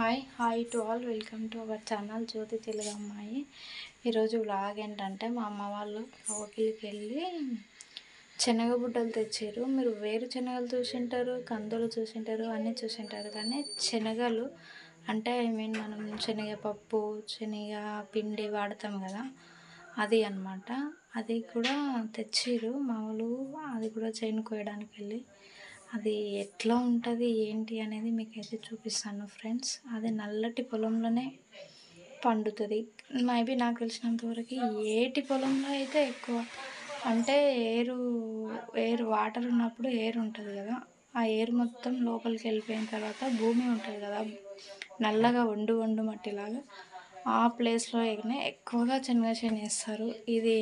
Hi to all, welcome to our channel Jyothi Telugu అమ్మాయి. ఈరోజు vlog ఏంటంటే మా అమ్మ వాళ్ళు కవకిలికి వెళ్ళి శనగబుడ్డలు తెచ్చారు. మీరు వేరుశనగలు చూసింటారు, కందులు చూసింటారు, అన్నీ చూసింటారు, కానీ శనగలు అంటే మనం శనగపప్పు, శనగ పిండి వాడతాం కదా, అది అన్నమాట. అది కూడా తెచ్చిర్రు మామూలు. అది కూడా చేను కోయడానికి వెళ్ళి అది ఎట్లా ఉంటుంది ఏంటి అనేది మీకైతే చూపిస్తాను ఫ్రెండ్స్. అది నల్లటి పొలంలోనే పండుతుంది. మేబీ నాకు తెలిసినంతవరకు ఏటి పొలంలో అయితే ఎక్కువ అంటే ఏరు వాటర్ ఉన్నప్పుడు ఏరు ఉంటుంది కదా, ఆ ఏరు మొత్తం లోపలికి వెళ్ళిపోయిన తర్వాత భూమి ఉంటుంది కదా నల్లగా వండు మట్టిలాగా, ఆ ప్లేస్లో ఎక్కువగా శనగ చేను వేస్తారు. ఇది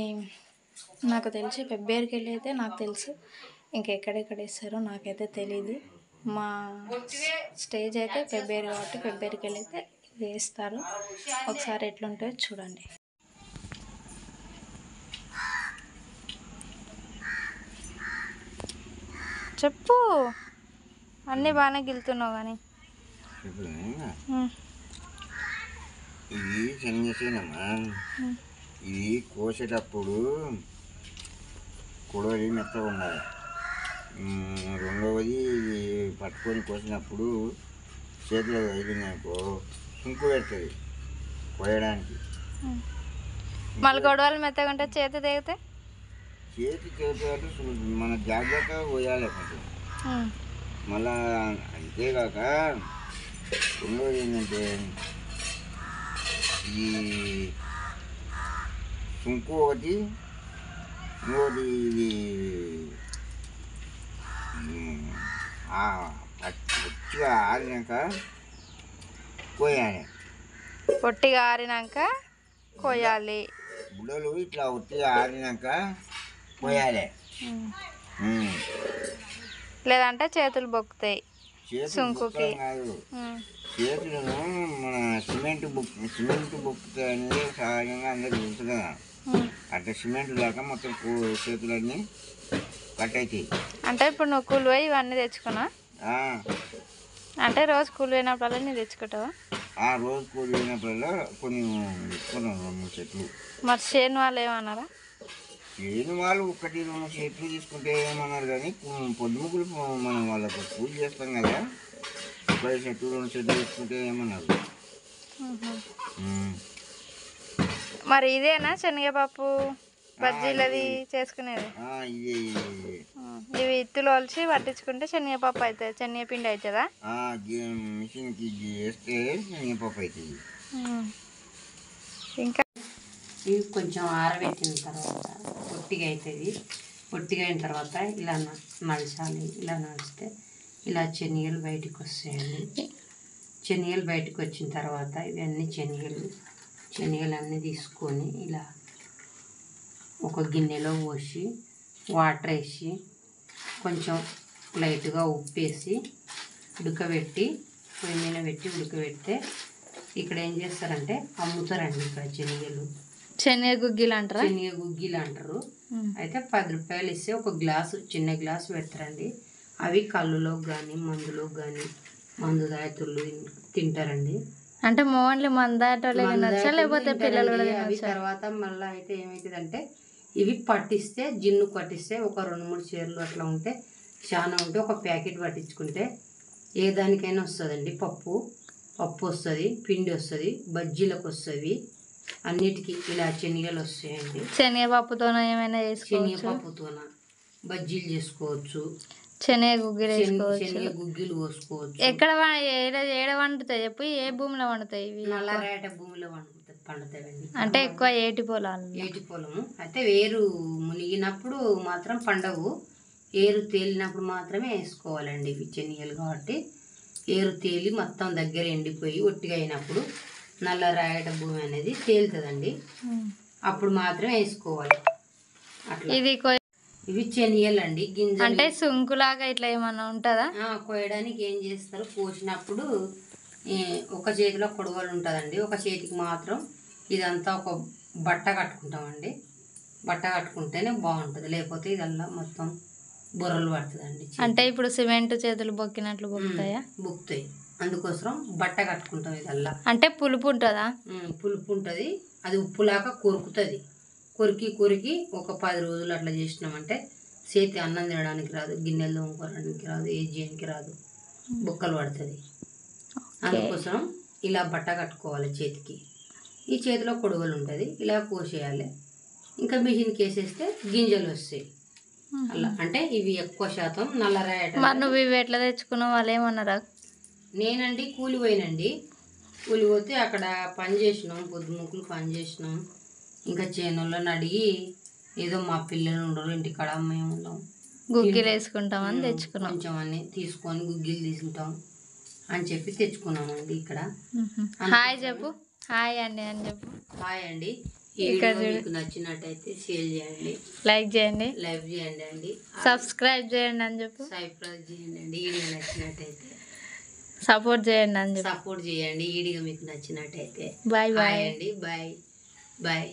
నాకు తెలిసి పెబ్బేరుకి వెళ్ళి అయితే నాకు తెలుసు, ఇంకెక్కడెక్కడ వేస్తారో నాకైతే తెలీదు. మా స్టేజ్ అయితే పెబ్బేరు కాబట్టి పెబ్బేరుకి వెళ్ళి అయితే వేస్తారు. ఒకసారి ఎట్లుంటుందో చూడండి. చెప్పు, అన్నీ బాగానే గిలుతున్నావు కానీ. ఇది శనగసేనమ్మా. ఇది కోసేటప్పుడు కొడవలి మెత్తగా ఉండాలి. రెండవది ఇది పట్టుకొని కోసినప్పుడు చేతిలో తగిలినాకో సుంకు పెడుతుంది కోయడానికి. మళ్ళీ గొడవలు మెత్తగా ఉంటే చేతి తెగితే మన జాగ్రత్తగా పోయాలి కొంచెం. మళ్ళా అంతేకాక రెండవది ఏంటంటే ఈ సుంకు ఒకటి, ఇంకోటి ఇది పొట్టిగా ఆరినాక కోయాలి. పొట్టిగా ఆరినాక కోయాలి. బుడలు ఇట్లా ఒట్టిగా ఆరినాక కోయాలి. లేదంటే చేతులు బొక్కుతాయి. సుంకుకి కాదు, చేతులను మన సిమెంట్ బొక్కుతాయి అనేది సహజంగా అందరికి తెలుసు కదా. అట్లా సిమెంట్ దాకా మొత్తం చేతులన్నీ కట్ అవుతాయి. అంటే ఇప్పుడు నువ్వు కూలి పోయి ఇవన్నీ తెచ్చుకున్నా అంటే రోజు కూలి పోయినప్పుడల్లా నేను తెచ్చుకుంటావా? రోజు కూలి పోయినప్పుడల్లా కొన్ని తెచ్చుకున్నాను, 2-3 చెట్లు. మరి చేను వాళ్ళు ఏమన్నారా? చేను వాళ్ళు 1-2 చెట్లు తీసుకుంటే ఏమన్నారు, కానీ పొద్దుముకులు మనం వాళ్ళకు పూజ చేస్తాం కదా, 1 చెట్టు 2 చెట్లు తీసుకుంటే ఏమన్నారు. మరి ఇదేనా శనగపప్పు బజ్జీలది చేసుకునేది? ఇవి ఇత్తులు వలిచి పట్టించుకుంటే శనగపప్పు అవుతుంది, శనగపిండి అవుతుందా? మిషన్కి వేస్తే శనగపప్పు అవుతుంది. ఇంకా ఇవి కొంచెం ఆరబెట్టిన తర్వాత పొట్టిగా అవుతుంది. పొట్టిగా అయిన తర్వాత ఇలా నలచాలి. ఇలా నలిస్తే ఇలా శనగలు బయటికి వస్తాయండి. శనగలు బయటకు వచ్చిన తర్వాత ఇవన్నీ శనగలన్నీ తీసుకొని ఇలా ఒక గిన్నెలో పోసి వాటర్ వేసి కొంచెం లైట్గా ఉప్పు వేసి ఉడకబెట్టి పొయ్యి మీద పెట్టి ఉడకబెడితే ఇక్కడ ఏం చేస్తారంటే అమ్ముతారండి. ఇక్కడ శనగ గుగ్గిలు అంటారు. అయితే 10 రూపాయలు ఇస్తే ఒక గ్లాసు, చిన్న గ్లాసు పెడతారండి. అవి కళ్ళులో కానీ మందులో కానీ మందు దాయతులు తింటారండి. అంటే ఓన్లీ మందాటోళ్ళే తినొచ్చా లేకపోతే పిల్లలు కూడా తినొచ్చా? అవి తర్వాత మళ్ళీ అయితే ఏమవుతుందంటే ఇవి పట్టిస్తే జిన్ను పట్టిస్తే ఒక 2-3 చీరలు అట్లా ఉంటే చాలా ఉంటే ఒక ప్యాకెట్ పట్టించుకుంటే ఏ దానికైనా వస్తుందండి. పప్పు వస్తుంది, పిండి వస్తుంది, బజ్జీలకు వస్తుంది, అన్నిటికీ ఇలా శనగలు వస్తాయండి. శనగపప్పుతో ఏమైనా చేసుకోవచ్చు, శనగపప్పుతోన బజ్జీలు చేసుకోవచ్చు, శనగ గుగ్గిలు పోసుకోవచ్చు. ఎక్కడ ఏడ వండుతాయి చెప్పు? ఏ భూమిలో వండుతాయి ఇవి? నల్లరేట భూమిలో పండుతాయండి. అంటే ఎక్కువ ఏటి పొలాలు. ఏటి పొలము అయితే ఏరు మునిగినప్పుడు మాత్రం పండవు, ఏరు తేలినప్పుడు మాత్రమే వేసుకోవాలండి ఇవి శనగలు. కాబట్టి ఏరు తేలి మొత్తం దగ్గర ఎండిపోయి ఒట్టిగా అయినప్పుడు నల్లరాయట భూమి అనేది తేలుతుందండి, అప్పుడు మాత్రం వేసుకోవాలి. అట్లా ఇవి శనగలు అండి. గింజ అంటే సుంకులాగా ఇట్లా ఏమన్నా ఉంటుందా? కోయడానికి ఏం చేస్తారు, కోసినప్పుడు ఒక చేతిలో కొడవలు ఉంటుందండి, ఒక చేతికి మాత్రం ఇదంతా ఒక బట్ట కట్టుకుంటామండి. బట్ట కట్టుకుంటేనే బాగుంటుంది, లేకపోతే ఇదల్లా మొత్తం బుర్రలు పడుతుందండి. అంటే ఇప్పుడు సిమెంట్ చేతులు బొక్కినట్లు బొక్కుతాయా? బొక్కుతాయి. అందుకోసం బట్ట కట్టుకుంటాం ఇదల్లా. అంటే పులుపు ఉంటుందా? పులుపు ఉంటుంది, అది ఉప్పులాగా కొరుకుతుంది. కొరికి ఒక 10 రోజులు అట్లా చేసినామంటే చేతి అన్నం తినడానికి రాదు, గిన్నెలు తోముకోవడానికి రాదు, ఏది చేయడానికి రాదు, బొక్కలు పడుతుంది. అందుకోసం ఇలా బట్ట కట్టుకోవాలి చేతికి. ఈ చేతిలో కొడుగులు ఉంటుంది, ఇలా కోసేయాలి. ఇంకా మిషన్కి వేసేస్తే గింజలు వస్తాయి అలా. అంటే ఇవి ఎక్కువ శాతం నల్లరాయి. మరి నువ్వు ఇవి ఎట్లా తెచ్చుకున్నావు? వాళ్ళు ఏమన్నారా? నేనండి కూలి పోతే అక్కడ పని చేసినాం, పొద్దుముకులు పని చేసినాం. ఇంకా చేనులను అడిగి ఏదో మా పిల్లలు ఉండరు ఇంటికాడ, మేము ఉన్నాం, గుగ్గిలు వేసుకుంటామని తెచ్చుకున్నాం. కొంచెం అన్ని తీసుకొని గుగ్గిలు తీసుకుంటాం అని చెప్పి తెచ్చుకున్నామండి ఇక్కడ. హాయ్ చెప్పు. హాయ్ అండి అని చెప్పు. హాయ్ అండి. ఈ వీడియో మీకు నచ్చినట్టయితే షేర్ చేయండి, లైక్ చేయండి అండి, సబ్స్క్రైబ్ చేయండి అని చెప్పు. సబ్స్క్రైబ్ చేయండి అండి. వీడియో నచ్చినట్టయితే సపోర్ట్ చేయండి అని చెప్పు. సపోర్ట్ చేయండి వీడియో మీకు నచ్చినట్టయితే. బాయ్ బాయ్ అండి. బాయ్.